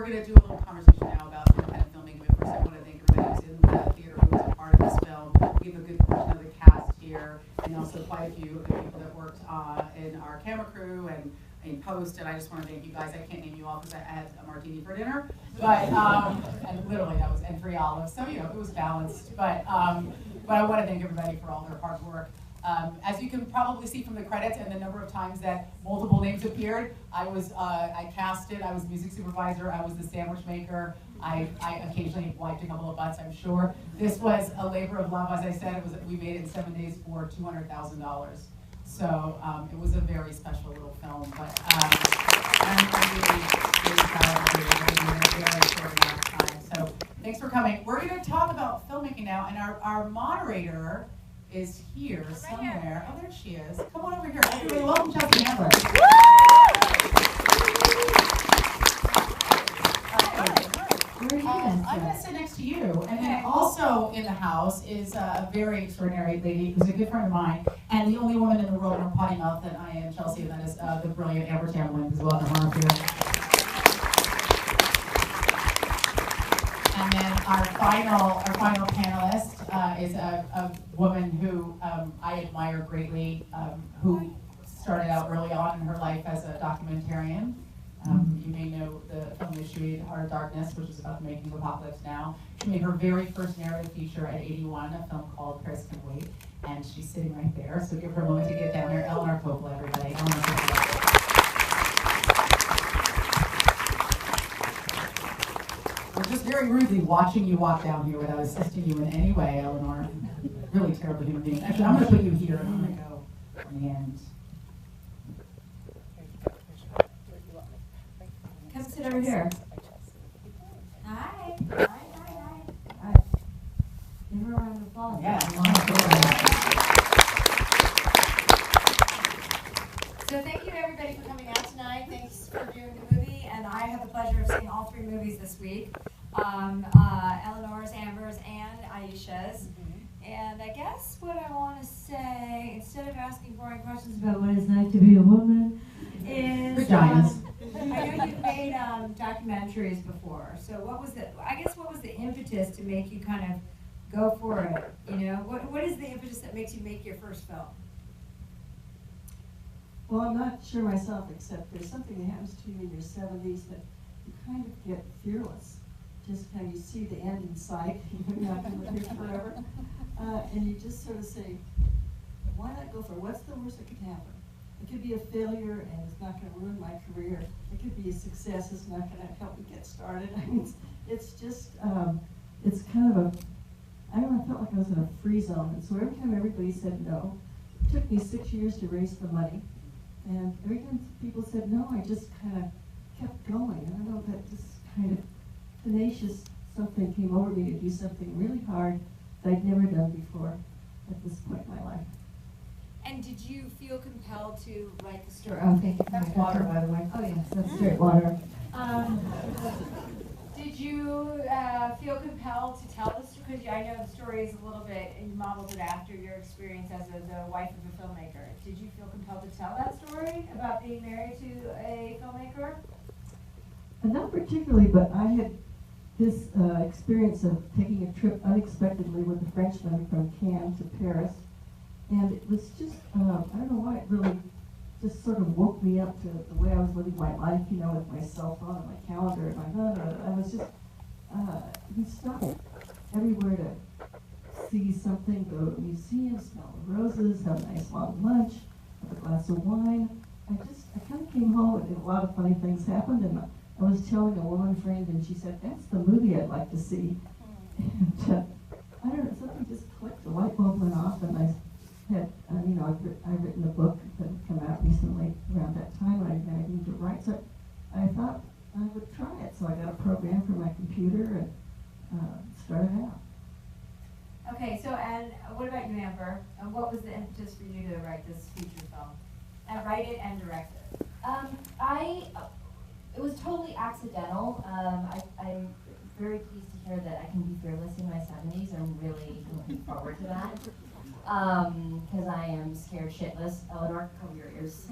we're going to do a little conversation now about independent filmmaking, but first I want to thank everybody who's in the theater who was a part of this film. We have a good portion of the cast here, and also quite a few of the people that worked in our camera crew and in post, and I just want to thank you guys. I can't name you all because I had a martini for dinner, but and literally that was, and 3 olives, so it was balanced. But I want to thank everybody for all their hard work. As you can probably see from the credits and the number of times that multiple names appeared, I casted, I was music supervisor, I was the sandwich maker, I occasionally wiped a couple of butts, I'm sure. This was a labor of love, as I said. We made it in 7 days for $200,000. So it was a very special little film, but I'm really, really proud of you in a very short amount of time. So thanks for coming. We're going to talk about filmmaking now, and our moderator is here somewhere. Oh, there she is. Come on over here. Everybody, welcome Chelsea Amber. I'm going to sit next to you. And then also in the house is a very extraordinary lady who's a good friend of mine, and the only woman in the world more potty mouth than I am, Chelsea, and that is the brilliant Amber Tamblyn, who's welcome her up here. And then our final panelist is a woman who I admire greatly, who started out early on in her life as a documentarian. You may know the film that she made, Heart of Darkness, which is about the making of Apocalypse Now. She made her very first narrative feature at 81, a film called Paris Can Wait, and she's sitting right there, so give her a moment to get down here. Eleanor Coppola, everybody. Eleanor Coppola. We're just very rudely watching you walk down here without assisting you in any way, Eleanor. Really terrible human being. Actually, I'm going to put you here, and I'm going to go from the end. Come sit over here. Hi. Hi. Give her a round of applause. Yeah. So thank you everybody for coming out tonight. Thanks for viewing the movie, and I had the pleasure of seeing all 3 movies this week. Eleanor's, Amber's, and Aisha's. And I guess what I want to say, instead of asking boring questions about what it's like to be a woman, is I know you've made documentaries before. So what was the impetus to make you kind of go for it? What is the impetus that makes you make your first film? Well, I'm not sure myself, except there's something that happens to you in your 70s that you kind of get fearless. Just kind of, you see the end in sight, you're not going to live here forever. And you just sort of say, why not go for it? What's the worst that could happen? It could be a failure and it's not going to ruin my career. It could be a success, it's not going to help me get started. I mean, it's just, it's kind of I don't know, I felt like I was in a free zone. And so every time everybody said no, it took me 6 years to raise the money. And every time people said no, I just kind of kept going. I don't know, that just kind of tenacious something came over me to do something really hard that I'd never done before at this point in my life. And did you feel compelled to write the story? Oh, thank you. That's water, by the way. Oh, yes, that's straight water. Did you feel compelled to tell the story? Because I know the story is a little bit, and you modeled it after your experience as the wife of a filmmaker. Did you feel compelled to tell that story about being married to a filmmaker? Not particularly, but I had this experience of taking a trip unexpectedly with a Frenchman from Cannes to Paris. And it was just, I don't know why, it really just sort of woke me up to the way I was living my life, with my cell phone and my calendar and my phone. I was just, we stopped everywhere to see something, go to a museum, smell the roses, have a nice long lunch, have a glass of wine. I kind of came home and a lot of funny things happened, and I was telling a woman friend, and she said, that's the movie I'd like to see. And I don't know, something just clicked, the light bulb went off, and I had, I've written a book that had come out recently around that time, and I needed to write, so I thought I would try it. So I got a program for my computer and started out. Okay, so and what about you, Amber? What was the impetus for you to write this feature film? And write it and direct it? It was totally accidental. I'm very pleased to hear that I can be fearless in my 70s. I'm really looking forward to that. because I am scared shitless. Eleanor, cover your ears.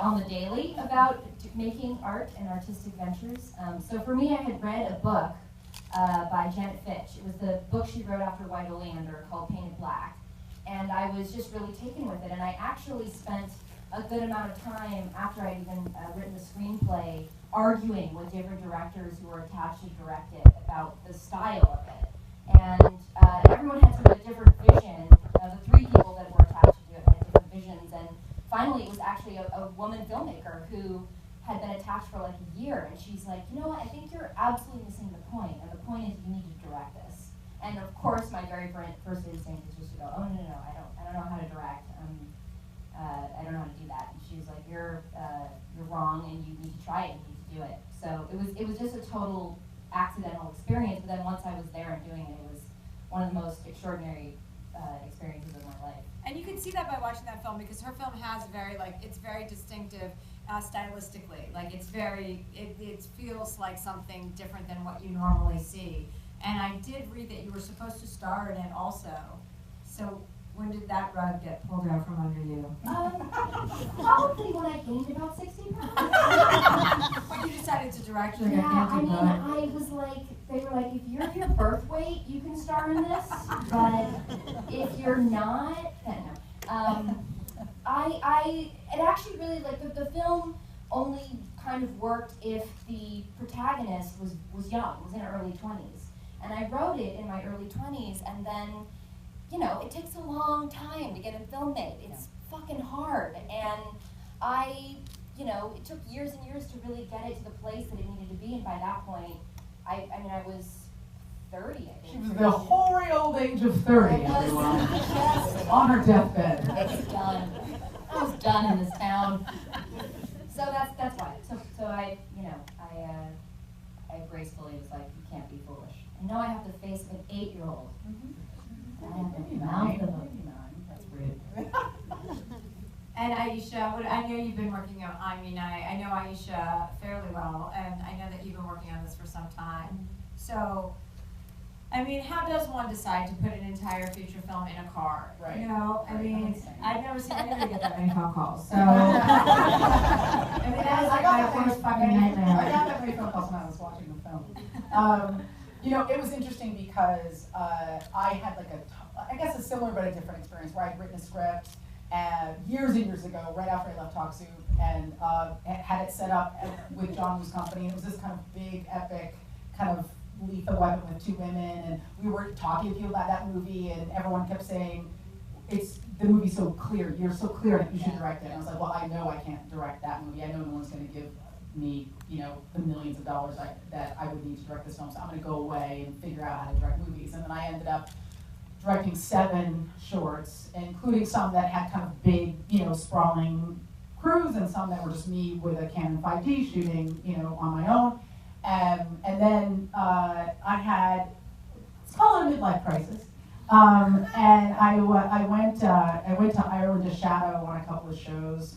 On the daily about making art and artistic ventures. So for me, I had read a book by Janet Fitch. It was the book she wrote after White Oleander called Painted Black. And I was just really taken with it. And I actually spent a good amount of time after I'd even written the screenplay arguing with different directors who were attached to direct it about the style of it. And everyone had sort of a different vision. The three people that were attached to it had different visions. And finally, it was actually a woman filmmaker who had been attached for like a year. And she's like, you know what, I think you're absolutely missing the point. And the point is you need to direct this. And of course, my very first instinct was just to go, oh, no, I don't know how to direct. I don't know how to do that. And she was like, you're wrong, and you need to try it, you need to do it. So it was just a total accidental experience, but then once I was there and doing it, it was one of the most extraordinary experiences of my life. And you can see that by watching that film, because her film has it's very distinctive stylistically. Like it feels like something different than what you normally see. And I did read that you were supposed to star in it also. So when did that rug get pulled out from under you? Probably when I gained about 60 pounds. When you decided to direct, Yeah, I was like, they were like, if you're your birth weight, you can star in this, but if you're not, then no. It actually really, like, the film only kind of worked if the protagonist was young, was in her early 20s. And I wrote it in my early 20s, and then, you know, it takes a long time to get a film made. It's fucking hard. And it took years and years to really get it to the place that it needed to be. And by that point, I was 30, I think. She was the hoary old age of 30, everyone. On her deathbed. It's done. I was done in this town. So that's why. So I gracefully was like, you can't be foolish. I know I have to face an 8-year-old. I have to mouth of a 9. That's rude. And Aisha, I know you've been working on, I know Aisha fairly well, and I know that you've been working on this for some time. So, how does one decide to put an entire feature film in a car? Right. You know, I've never seen anybody get that many phone calls. So, that was like my first fucking nightmare. I got that many phone calls when I was watching the film. It was interesting because I had I guess a similar but a different experience where I'd written a script years and years ago, right after I left Talk Soup, and had it set up with John Woo's company. And it was this kind of big, epic, kind of lethal weapon with 2 women, and we were talking to people about that movie, and everyone kept saying, the movie's so clear, you're so clear that you should direct it. And I was like, well, I know I can't direct that movie. I know no one's going to give me, the millions of dollars that I would need to direct this film, so I'm going to go away and figure out how to direct movies. And then I ended up directing 7 shorts, including some that had kind of big, sprawling crews, and some that were just me with a Canon 5D shooting, on my own. And then I had, it's called a midlife crisis. And I went to Ireland to shadow on a couple of shows,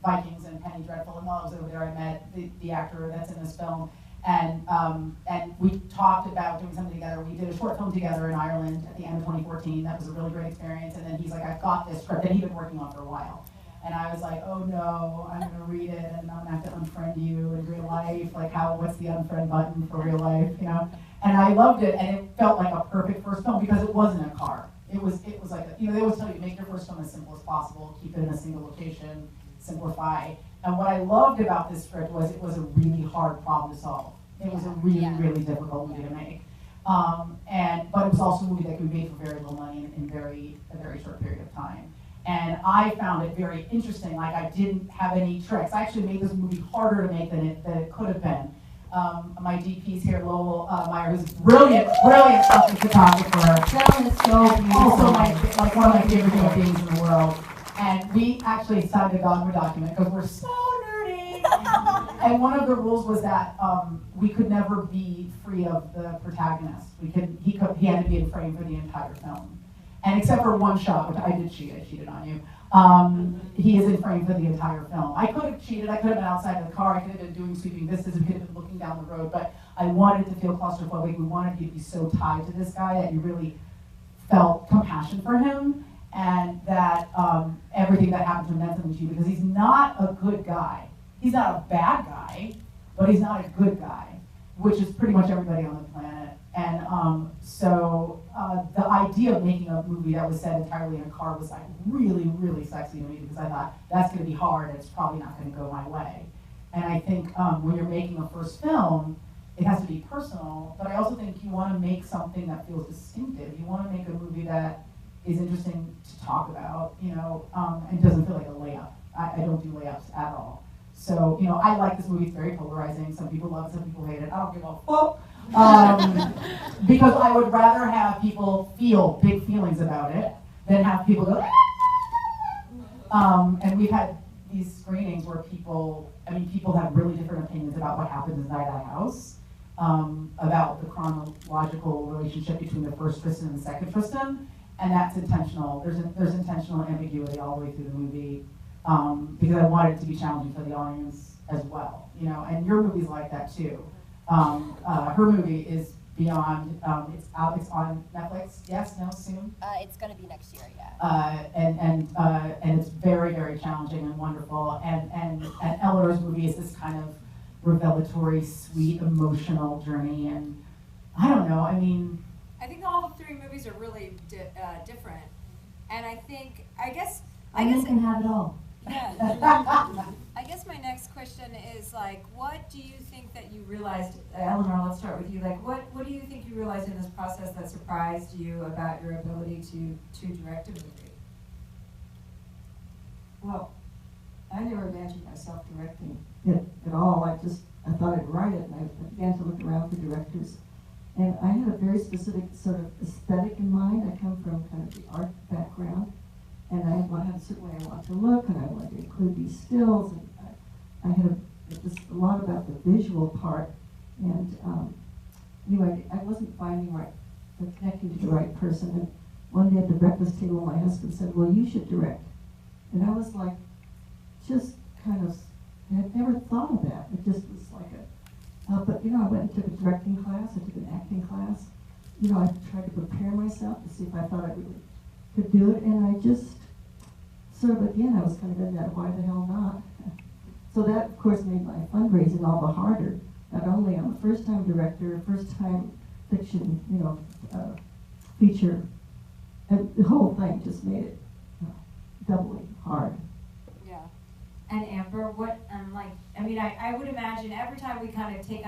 Vikings and Penny Dreadful, and while I was over there I met the actor that's in this film, and we talked about doing something together. We did a short film together in Ireland at the end of 2014. That was a really great experience, and then he's like, I've got this script that he'd been working on for a while. And I was like, oh no, I'm gonna read it and I'm gonna have to unfriend you in real life, what's the unfriend button for real life, And I loved it, and it felt like a perfect first film because it wasn't a car. It was like, they always tell you, make your first film as simple as possible, keep it in a single location, simplify. And what I loved about this script was it was a really hard problem to solve. It was a really, really difficult movie to make. But it was also a movie that could be made for very little money in a very short period of time. And I found it very interesting. I didn't have any tricks. I actually made this movie harder to make than it could have been. My DP's here, Lowell Meyer, who's a brilliant fucking photographer. Also one of my favorite human beings in the world. And we actually signed a Dogma document because we're so nerdy. And one of the rules was that we could never be free of the protagonist. He had to be in frame for the entire film. And except for one shot, which I cheated on you. He is in frame for the entire film. I could have cheated, I could have been outside of the car, I could have been doing sweeping vistas, we could have been looking down the road, but I wanted to feel claustrophobic. We wanted you to be so tied to this guy that you really felt compassion for him, and that everything that happened to him meant something to you, because he's not a good guy. He's not a bad guy, but he's not a good guy, which is pretty much everybody on the planet. And so the idea of making a movie that was set entirely in a car was like really, really sexy to me, because I thought that's going to be hard and it's probably not going to go my way. And I think when you're making a first film, it has to be personal, but I also think you want to make something that feels distinctive. You want to make a movie that is interesting to talk about, you know, and doesn't feel like a layup. I don't do layups at all. So, you know, I like this movie. It's very polarizing. Some people love it, some people hate it. I don't give a fuck. Because I would rather have people feel big feelings about it than have people go, and we've had these screenings where people have really different opinions about what happened inside that house, about the chronological relationship between the first Tristan and the second Tristan, and that's intentional. There's intentional ambiguity all the way through the movie, because I wanted it to be challenging for the audience as well, you know, and your movie's like that too. Her movie is Beyond, it's on Netflix, yes, no, soon? It's going to be next year, yeah. And it's very, very challenging and wonderful, and Eleanor's movie is this kind of revelatory, sweet, emotional journey, and I don't know, I mean... I think all the three movies are really different, and I guess You can have it all. yeah. I guess my next question is, like, what do you think that you realized, Eleanor, let's start with you, like, what do you think you realized in this process that surprised you about your ability to direct a movie? Well, I never imagined myself directing it at all. I thought I'd write it, and I began to look around for directors. And I had a very specific sort of aesthetic in mind. I come from kind of the art background, and I had a certain way I wanted to look, and I wanted to include these stills. And I had just a lot about the visual part, and anyway, I wasn't finding connecting to the right person. And one day at the breakfast table, my husband said, "Well, you should direct." And I was like, just kind of, I had never thought of that. It just was like but you know, I went and took a directing class, I took an acting class. You know, I tried to prepare myself to see if I thought I really could do it, and I just sort of, again, I was kind of in that why the hell not? So that, of course, made my fundraising all the harder. Not only I'm a first-time director, first-time fiction, you know, feature, and the whole thing just made it doubly hard. Yeah. And Amber, what, I would imagine every time we kind of take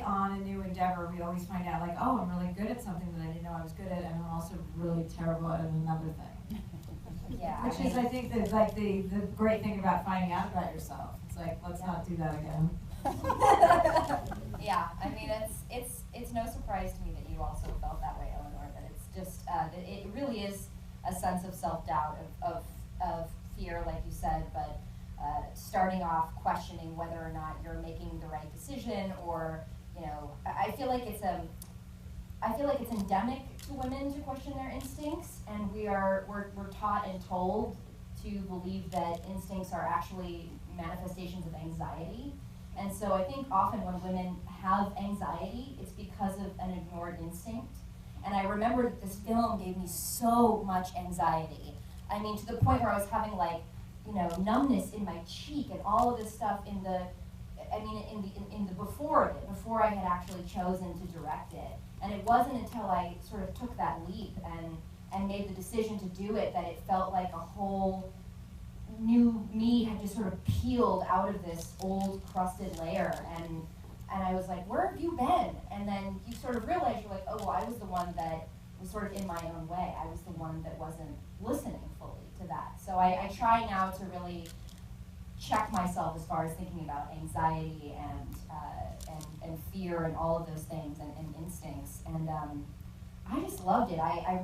on a new endeavor, we always find out, like, oh, I'm really good at something that I didn't know I was good at, and I'm also really terrible at another thing. Yeah. Which is, I think, the great thing about finding out about yourself. It's like, let's not do that again. Yeah, I mean, it's no surprise to me that you also felt that way, Eleanor, that it's just, that it really is a sense of self-doubt, of fear, like you said, but starting off questioning whether or not you're making the right decision, or, you know, I feel like it's endemic to women to question their instincts, and we're taught and told to believe that instincts are actually manifestations of anxiety. And so I think often when women have anxiety, it's because of an ignored instinct. And I remember that this film gave me so much anxiety. I mean, to the point where I was having, like, you know, numbness in my cheek and all of this stuff in the before I had actually chosen to direct it. And it wasn't until I sort of took that leap and made the decision to do it that it felt like a whole new me had just sort of peeled out of this old crusted layer, and I was like, where have you been? And then you sort of realize, you're like, oh, well, I was the one that was sort of in my own way. I was the one that wasn't listening fully to that. So I try now to really check myself as far as thinking about anxiety and fear and all of those things and instincts. And I just loved it. I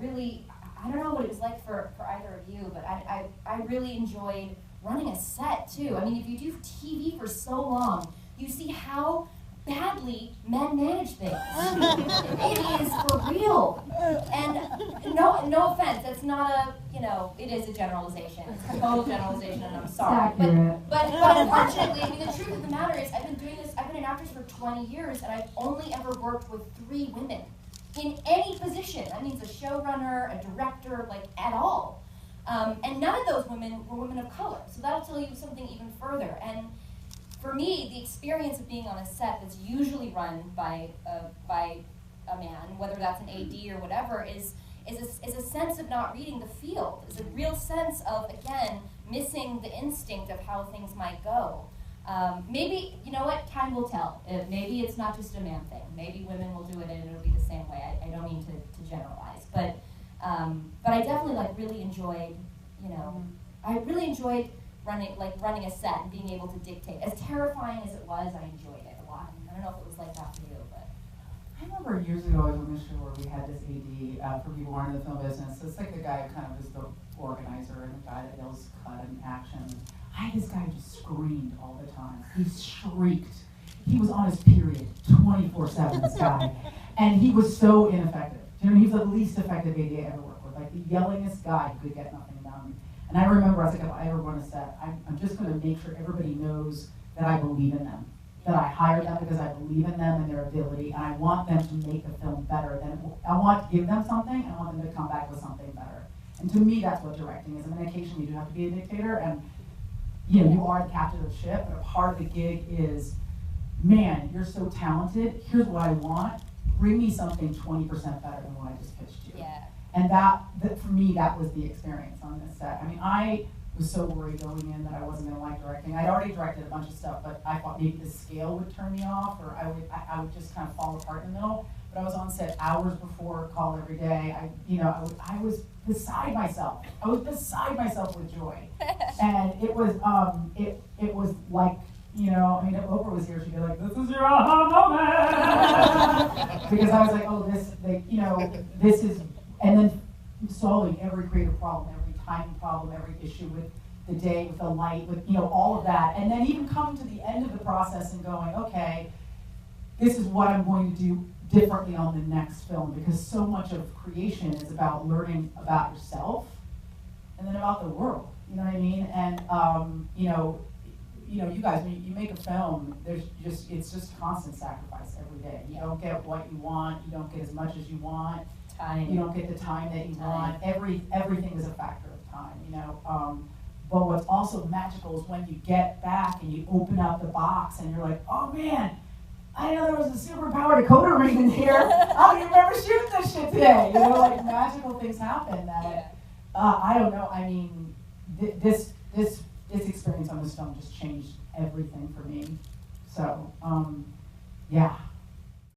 don't know what it was like for either of you, but I really enjoyed running a set too. I mean, if you do TV for so long, you see how badly men manage things. It is for real. And no offense, that's not it is a generalization. It's a total generalization, and I'm sorry. But unfortunately, I mean, the truth of the matter is, I've been an actress for 20 years, and I've only ever worked with 3 women. in any position. That means a showrunner, a director, like at all. And none of those women were women of color. So that'll tell you something even further. And for me, the experience of being on a set that's usually run by a man, whether that's an AD or whatever, is a sense of not reading the field. Is a real sense of, again, missing the instinct of how things might go. Maybe, you know what, time will tell. Maybe it's not just a man thing. Maybe women will do it and it'll be the same way. I don't mean to generalize. But I definitely really enjoyed, I really enjoyed running a set and being able to dictate. As terrifying as it was, I enjoyed it a lot. I don't know if it was like that for you, but. I remember years ago I was on this show where we had this AD for people who aren't in the film business. It's like the guy who kind of is the organizer and the guy that yells cut and action. I had this guy just screamed all the time. He shrieked. He was on his period 24/7, this guy. And he was so ineffective. You know, he was the least effective AD I ever worked with. Like the yellingest guy who could get nothing done. And I remember I was like, if I ever run a set, I'm just going to make sure everybody knows that I believe in them. That I hired them because I believe in them and their ability, and I want them to make the film better. I want to give them something, and I want them to come back with something better. And to me, that's what directing is. I mean, occasionally you do have to be a dictator, and you are the captain of the ship, but a part of the gig is, man, you're so talented, here's what I want, bring me something 20% better than what I just pitched you. Yeah. And that for me, that was the experience on this set. I mean, I was so worried going in that I wasn't going to like directing. I'd already directed a bunch of stuff, but I thought maybe the scale would turn me off, or I would just kind of fall apart in the middle. But I was on set hours before call every day. I was beside myself. I was beside myself with joy, and it was like, I mean, if Oprah was here, she'd be like, "This is your aha moment," because I was like, "Oh, this is," and then solving every creative problem, every timing problem, every issue with the day, with the light, with all of that, and then even coming to the end of the process and going, okay, this is what I'm going to do differently on the next film, because so much of creation is about learning about yourself and then about the world. You know what I mean? And you guys, when you make a film, it's just constant sacrifice every day. You don't get what you want. You don't get as much as you want. Time. You don't get the time that you want. Everything is a factor of time. But what's also magical is when you get back and you open up the box and you're like, oh man, I didn't know there was a superpowered decoder ring in here. I don't even remember shooting this shit today. Magical things happen that I don't know. I mean, this experience on this film just changed everything for me. So, yeah.